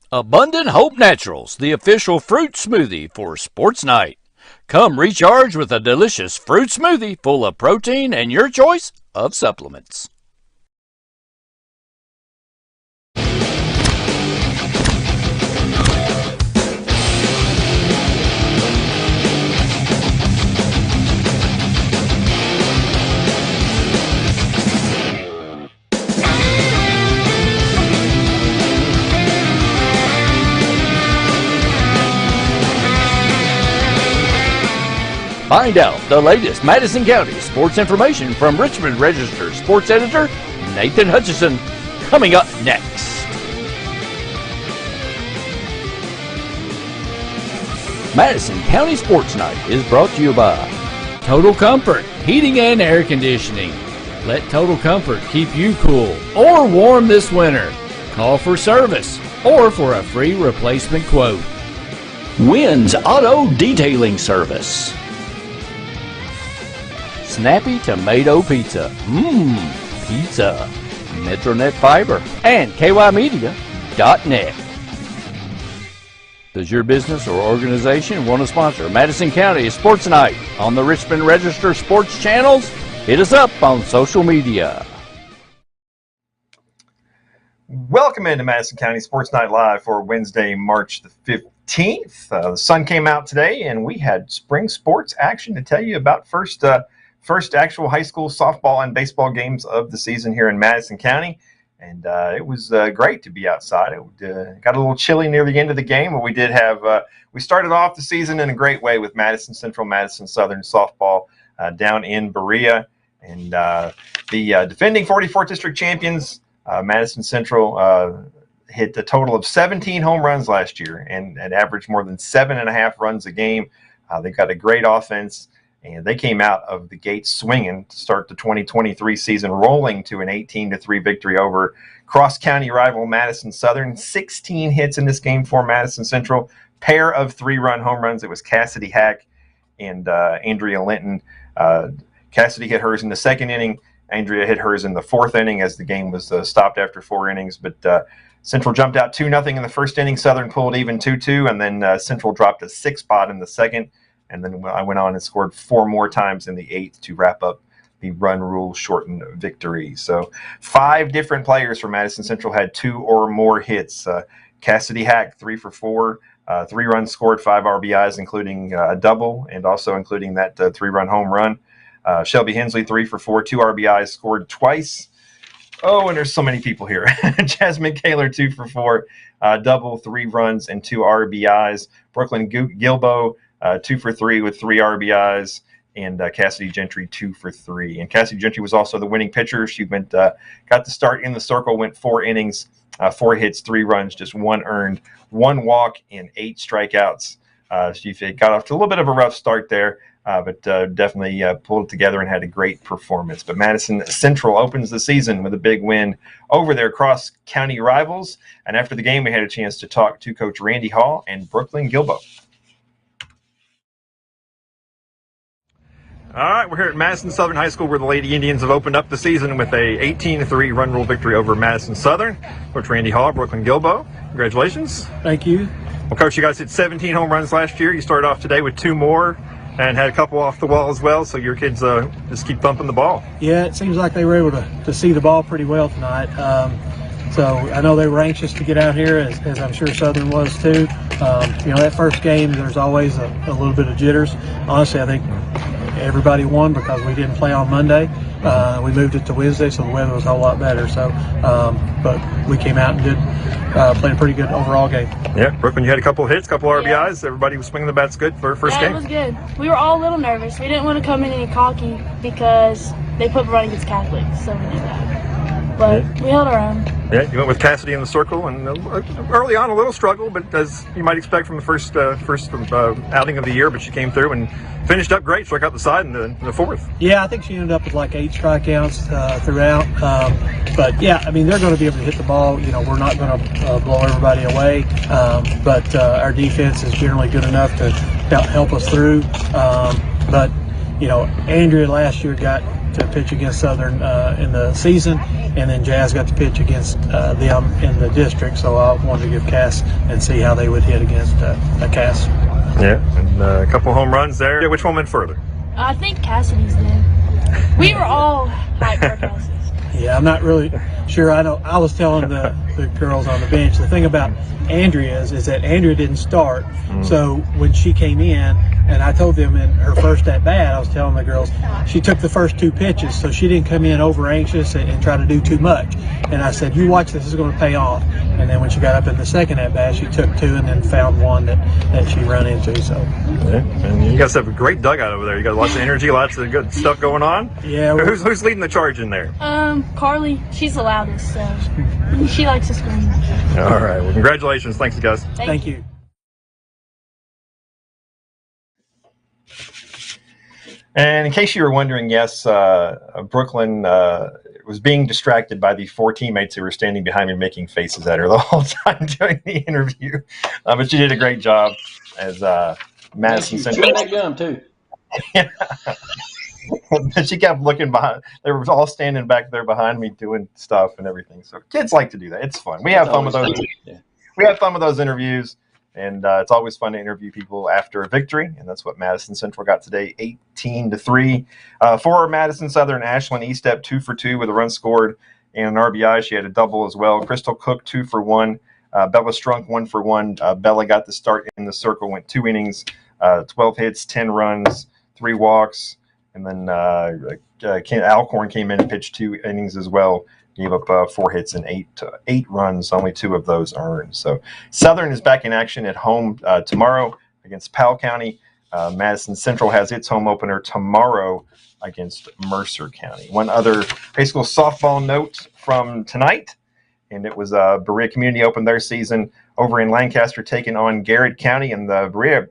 Abundant Hope Naturals, the official fruit smoothie for Sports Night. Come recharge with a delicious fruit smoothie full of protein and your choice of supplements. Find out the latest Madison County sports information from Richmond Register sports editor Nathan Hutchison, coming up next. Madison County Sports Night is brought to you by Total Comfort Heating and Air Conditioning. Let Total Comfort keep you cool or warm this winter. Call for service or for a free replacement quote. Wynn's Auto Detailing Service. Snappy Tomato Pizza. Pizza. Metronet Fiber and KYmedia.net. Does your business or organization want to sponsor Madison County Sports Night on the Richmond Register Sports channels? Hit us up on social media. Welcome into Madison County Sports Night Live for Wednesday, March the 15th. The sun came out today, and we had spring sports action to tell you about. First actual high school softball and baseball games of the season here in Madison County. And it was great to be outside. It got a little chilly near the end of the game, but we did have we started off the season in a great way with Madison Central, Madison Southern softball down in Berea. And the defending 44th district champions, Madison Central, hit a total of 17 home runs last year and averaged more than 7.5 runs a game. They've got a great offense. And they came out of the gate swinging to start the 2023 season, rolling to an 18-3 victory over cross-county rival Madison Southern. 16 hits in this game for Madison Central, pair of 3-run home runs. It was Cassidy Hack and Andrea Linton. Cassidy hit hers in the second inning. Andrea hit hers in the fourth inning as the game was stopped after 4 innings. But Central jumped out 2-0 in the first inning. Southern pulled even 2-2, and then Central dropped a 6-spot in the second. And then I went on and scored 4 more times in the 8th to wrap up the run rule shortened victory. So 5 different players from Madison Central had 2 or more hits. Cassidy Hack, 3 for 4, 3 runs scored, 5 RBIs, including a double, and also including that 3-run home run. Shelby Hensley, 3 for 4, 2 RBIs, scored twice. Oh, and there's so many people here. Jasmine Kaler, 2 for 4, double, 3 runs, and 2 RBIs. Brooklyn Gilbo, 2 for 3 with 3 RBIs, and Cassidy Gentry 2 for 3. And Cassidy Gentry was also the winning pitcher. She got to start in the circle, went 4 innings, 4 hits, 3 runs, just 1 earned, 1 walk, and 8 strikeouts. She got off to a little bit of a rough start there, but definitely pulled it together and had a great performance. But Madison Central opens the season with a big win over their cross-county rivals. And after the game, we had a chance to talk to Coach Randy Hall and Brooklyn Gilbo. All right, we're here at Madison Southern High School where the Lady Indians have opened up the season with a 18-3 run rule victory over Madison Southern. Coach Randy Hall, Brooklyn Gilbo, congratulations. Thank you. Well, Coach, you guys hit 17 home runs last year. You started off today with 2 more and had a couple off the wall as well, so your kids just keep thumping the ball. Yeah, it seems like they were able to see the ball pretty well tonight. So I know they were anxious to get out here, as I'm sure Southern was too. That first game, there's always a little bit of jitters. Honestly, I think everybody won because we didn't play on Monday. We moved it to Wednesday, so the weather was a whole lot better. So, but we came out and played a pretty good overall game. Yeah, Brooklyn, you had a couple of hits, couple of RBIs. Everybody was swinging the bats good for first game. Yeah, it was good. We were all a little nervous. We didn't want to come in any cocky because they put running against Catholics, so we did that. But we held our own. Yeah, you went with Cassidy in the circle, and early on a little struggle, but as you might expect from the first outing of the year, but she came through and finished up great, struck out the side in the 4th. Yeah, I think she ended up with like 8 strikeouts throughout. But yeah, I mean, they're going to be able to hit the ball. We're not going to blow everybody away, but our defense is generally good enough to help us through. But Andrea last year got to pitch against Southern in the season, and then Jazz got to pitch against them in the district. So I wanted to give Cass and see how they would hit against Cass. Yeah, and a couple home runs there. Yeah, which one went further? I think Cassidy's did. We were all hyped for Cassidy's. Yeah, I'm not really sure. I was telling the girls on the bench, the thing about Andrea is that Andrea didn't start. So when she came in, and I told them in her first at bat, I was telling the girls, she took the first 2 pitches, so she didn't come in over anxious and try to do too much. And I said, you watch this is going to pay off. And then when she got up in the second at bat, she took 2 and then found one that she ran into. So. Yeah. And you guys have a great dugout over there. You got lots of energy, lots of good stuff going on. Yeah. Who's leading the charge in there? Carly, she's the loudest, so she likes to scream. All right. Well, congratulations. Thanks, guys. Thank you. And in case you were wondering, yes, Brooklyn was being distracted by the 4 teammates who were standing behind me making faces at her the whole time during the interview. But she did a great job as Madison Central. That gum too. Yeah. But she kept looking behind. They were all standing back there behind me doing stuff and everything. So kids like to do that. It's fun. We have fun with those. Yeah. We have fun with those interviews. And it's always fun to interview people after a victory, and that's what Madison Central got today, 18-3. For Madison Southern, Ashlyn Estep 2 for 2 with a run scored and an RBI. She had a double as well. Crystal Cook 2 for 1. Bella Strunk 1 for 1. Bella got the start in the circle, went 2 innings, 12 hits, 10 runs, 3 walks, and then Alcorn came in and pitched 2 innings as well. Gave up 4 hits and 8 runs, only 2 of those earned. So Southern is back in action at home tomorrow against Powell County. Madison Central has its home opener tomorrow against Mercer County. One other high school softball note from tonight, and it was Berea Community opened their season over in Lancaster, taking on Garrett County, and the Berea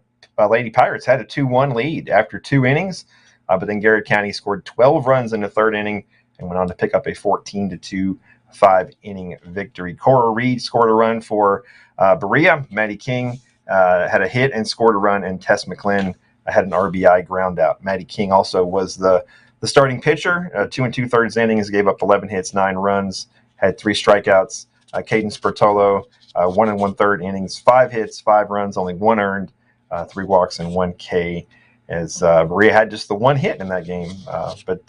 Lady Pirates had a 2-1 lead after 2 innings, but then Garrett County scored 12 runs in the 3rd inning and went on to pick up a 14-2 5-inning victory. Cora Reed scored a run for Berea. Maddie King had a hit and scored a run, and Tess McLean had an RBI ground out. Maddie King also was the starting pitcher. 2 2/3 innings, gave up 11 hits, 9 runs, had 3 strikeouts. Caden Spertolo, 1 1/3 innings, 5 hits, 5 runs, only 1 earned, 3 walks, and 1 K. As Berea had just the 1 hit in that game. But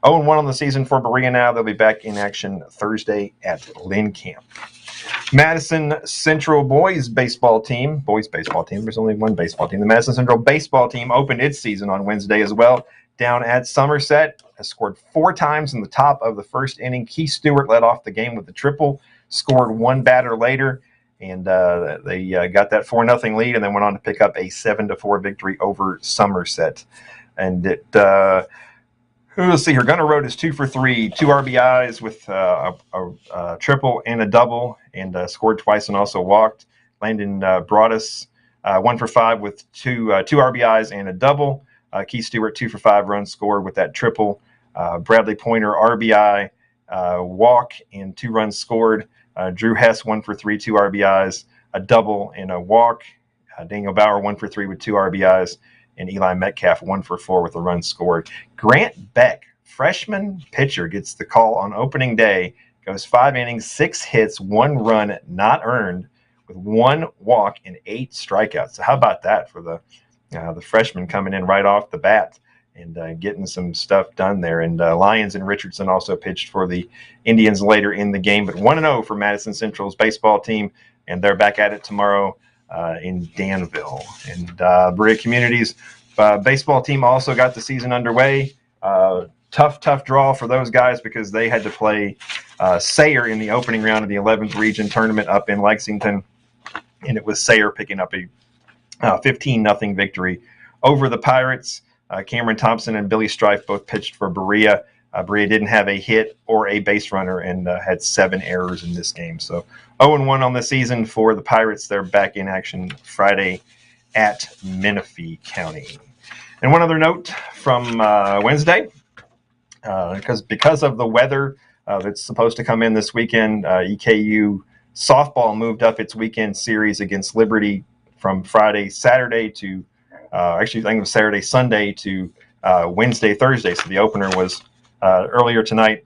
0-1 on the season for Berea now. They'll be back in action Thursday at Lynn Camp. Madison Central boys baseball team, there's only one baseball team. The Madison Central baseball team opened its season on Wednesday as well, down at Somerset. Has scored 4 times in the top of the 1st inning. Keith Stewart led off the game with a triple, scored 1 batter later. And they got that 4-0 lead, and then went on to pick up a 7-4 victory over Somerset. And it, let's see here. Gunnar Road is 2 for 3, 2 RBIs with a triple and a double, and scored twice and also walked. Landon Broadus 1 for 5 with two RBIs and a double. Keith Stewart 2 for 5 runs scored with that triple. Bradley Pointer RBI, walk, and 2 runs scored. Drew Hess 1 for 3, 2 RBIs, a double and a walk. Daniel Bauer 1 for 3 with 2 RBIs, and Eli Metcalf 1 for 4 with a run scored. Grant Beck, freshman pitcher, gets the call on opening day. Goes 5 innings, 6 hits, 1 run not earned, with 1 walk and 8 strikeouts. So how about that for the freshman coming in right off the bat and getting some stuff done there. And Lyons and Richardson also pitched for the Indians later in the game. But 1-0 for Madison Central's baseball team, and they're back at it tomorrow in Danville. And Berea Community's baseball team also got the season underway. Tough draw for those guys because they had to play Sayre in the opening round of the 11th region tournament up in Lexington. And it was Sayre picking up a 15-0 victory over the Pirates. Cameron Thompson and Billy Strife both pitched for Berea. Berea didn't have a hit or a base runner and had 7 errors in this game. So 0-1 on the season for the Pirates. They're back in action Friday at Menifee County. And one other note from Wednesday, because of the weather that's supposed to come in this weekend, EKU softball moved up its weekend series against Liberty from Saturday to Saturday, Sunday to Wednesday, Thursday. So the opener was earlier tonight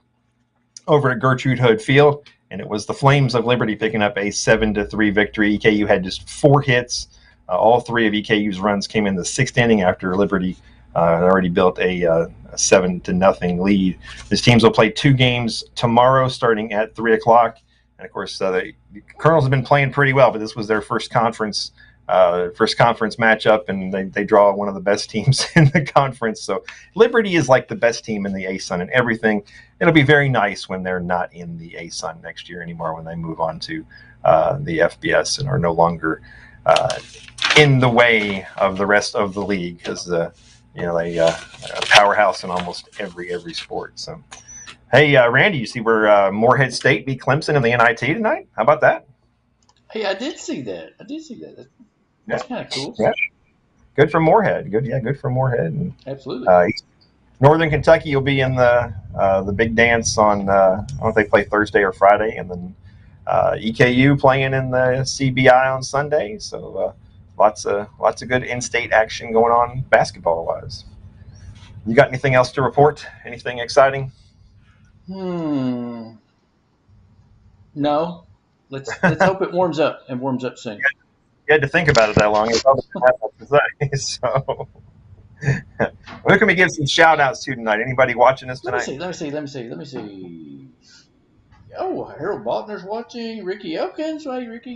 over at Gertrude Hood Field, and it was the Flames of Liberty picking up a 7-3 victory. EKU had just 4 hits. All 3 of EKU's runs came in the 6th inning after Liberty had already built a 7-0 lead. These teams will play 2 games tomorrow starting at 3 o'clock. And, of course, the Colonels have been playing pretty well, but this was their first conference matchup, and they draw one of the best teams in the conference. So Liberty is like the best team in the ASUN and everything. It'll be very nice when they're not in the ASUN next year anymore, when they move on to the FBS and are no longer in the way of the rest of the league, because they a powerhouse in almost every sport. So, hey, Randy, you see where Morehead State beat Clemson in the NIT tonight? How about that? Hey, I did see that. That's kind of cool. Yeah. Good for Morehead. Good for Morehead. And, absolutely. Northern Kentucky will be in the big dance on I don't know if they play Thursday or Friday, and then EKU playing in the CBI on Sunday. So lots of good in-state action going on basketball-wise. You got anything else to report? Anything exciting? No. Let's hope it warms up and warms up soon. You had to think about it that long. It's all I have to say. So, who can we give some shout-outs to tonight? Anybody watching us tonight? Let me see. Oh, Harold Botner's watching. Ricky Elkins, hey Ricky.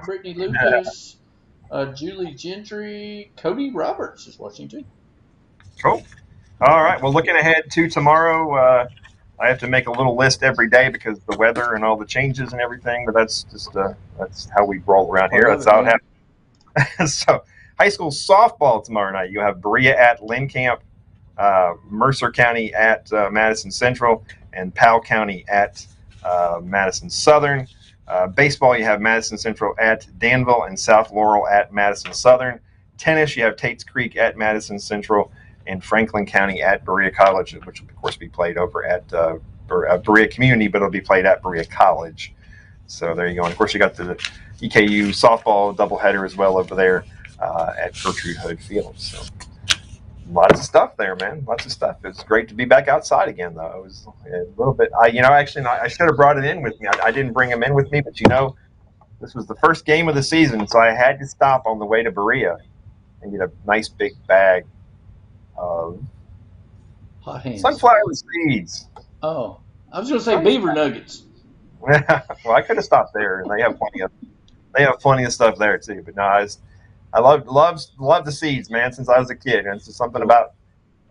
Brittany Lucas. Julie Gentry. Cody Roberts is watching too. Cool. All right. Well, looking ahead to tomorrow, I have to make a little list every day because of the weather and all the changes and everything. But that's just that's how we roll around here. That's how it happens. So, high school softball tomorrow night. You have Berea at Lynn Camp, Mercer County at Madison Central, and Powell County at Madison Southern. Baseball, you have Madison Central at Danville and South Laurel at Madison Southern. Tennis, you have Tates Creek at Madison Central and Franklin County at Berea College, which will, of course, be played over at Berea Community, but it'll be played at Berea College. So there you go. And, of course, you got the EKU softball doubleheader as well over there at Gertrude Hood Field. So lots of stuff there, man. Lots of stuff. It's great to be back outside again, though. It was a little bit. I should have brought it in with me. I didn't bring him in with me, but this was the first game of the season, so I had to stop on the way to Berea and get a nice big bag of hot hands. Sunflower seeds. Oh, I was going to say beaver nuggets. Well, I could have stopped there, and they have plenty of stuff there too. But no, I love the seeds, man. Since I was a kid, and it's just something about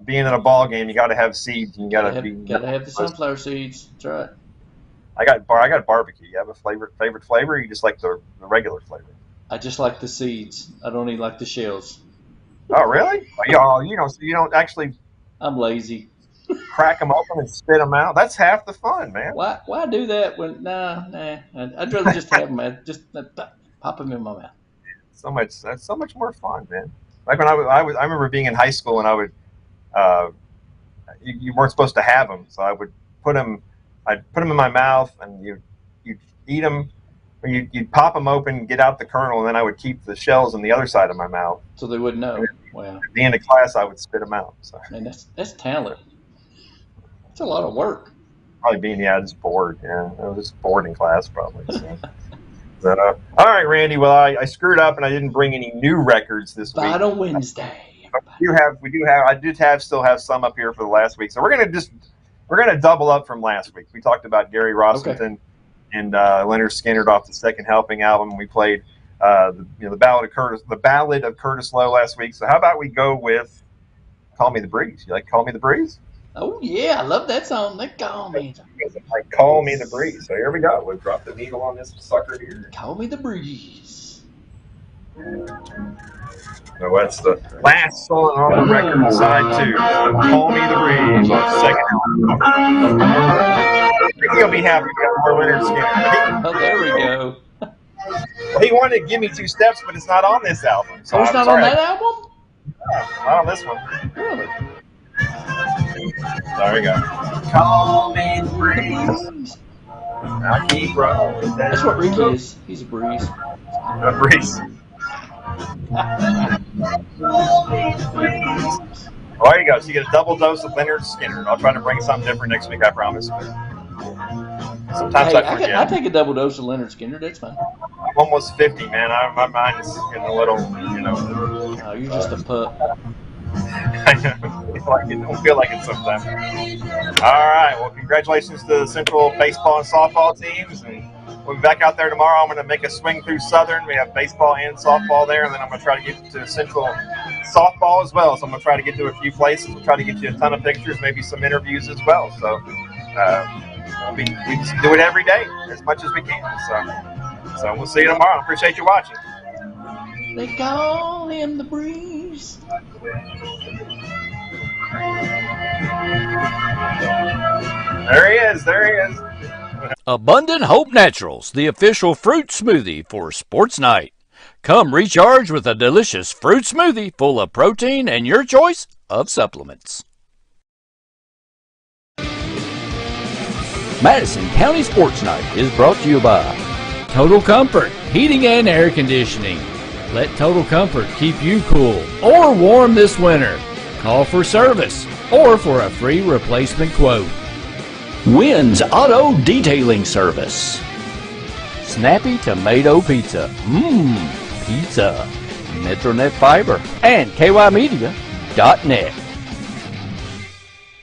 being in a ball game. You got to have seeds, and you got to have the sunflower seeds. That's right. I got barbecue. You have a favorite flavor? Or you just like the regular flavor? I just like the seeds. I don't even like the shells. Oh, really? So you don't actually. I'm lazy. Crack them open and spit them out. That's half the fun, man. Why do that when? Nah. I'd rather just have them. Just pop them in my mouth. That's so much more fun, man. Like when I remember being in high school and I would, you weren't supposed to have them, so I'd put them in my mouth and you'd eat them, or you'd pop them open, get out the kernel, and then I would keep the shells on the other side of my mouth. So they wouldn't know. Wow. At the end of class, I would spit them out. So. Man, that's talent. It's a lot of work. Probably being just bored. Yeah, I was just bored in class probably. So. All right, Randy. Well, I screwed up and I didn't bring any new records this week. Final Wednesday. I did still have some up here for the last week. So we're gonna double up from last week. We talked about Gary Rossington and Leonard Skinner off the Second Helping album. We played the Ballad of Curtis Lowe last week. So how about we go with Call Me the Breeze? You like Call Me the Breeze? Oh yeah, I love that song. They call me. Like Call Me the Breeze. So here we go. We'll drop the needle on this sucker here. Call Me the Breeze. So that's the last song on the record, side 2. Call Me the Breeze on Second Album. I think he'll be happy to get more Leonard Skinner. Oh, there we go. He wanted to Give Me 2 Steps, but it's not on this album. So it's not on that album? Yeah, not on this one. Really? There we go. Call me the breeze. I keep rolling. That's what Ricky is. He's a breeze. A breeze. Well, there you go. So you get a double dose of Leonard Skinner. I'll try to bring something different next week, I promise. Sometimes Hey, I forget. I take a double dose of Leonard Skinner. That's fine. I'm almost 50, man. My mind's getting a little, Oh, you're just a pup. I don't feel like it sometimes. All right. Well, congratulations to the Central baseball and softball teams. And we'll be back out there tomorrow. I'm going to make a swing through Southern. We have baseball and softball there. And then I'm going to try to get to Central softball as well. So I'm going to try to get to a few places. We'll try to get you a ton of pictures, maybe some interviews as well. So we just do it every day as much as we can. So we'll see you tomorrow. I appreciate you watching. They call him the breeze. There he is. There he is. Abundant Hope Naturals, the official fruit smoothie for Sports Night. Come recharge with a delicious fruit smoothie full of protein and your choice of supplements. Madison County Sports Night is brought to you by Total Comfort, Heating and Air Conditioning. Let Total Comfort keep you cool or warm this winter. Call for service or for a free replacement quote. Wynn's Auto Detailing Service. Snappy Tomato Pizza. Pizza. Metronet Fiber and KYmedia.net.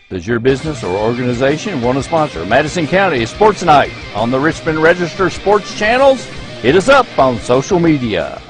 Does your business or organization want to sponsor Madison County Sports Night on the Richmond Register Sports channels? Hit us up on social media.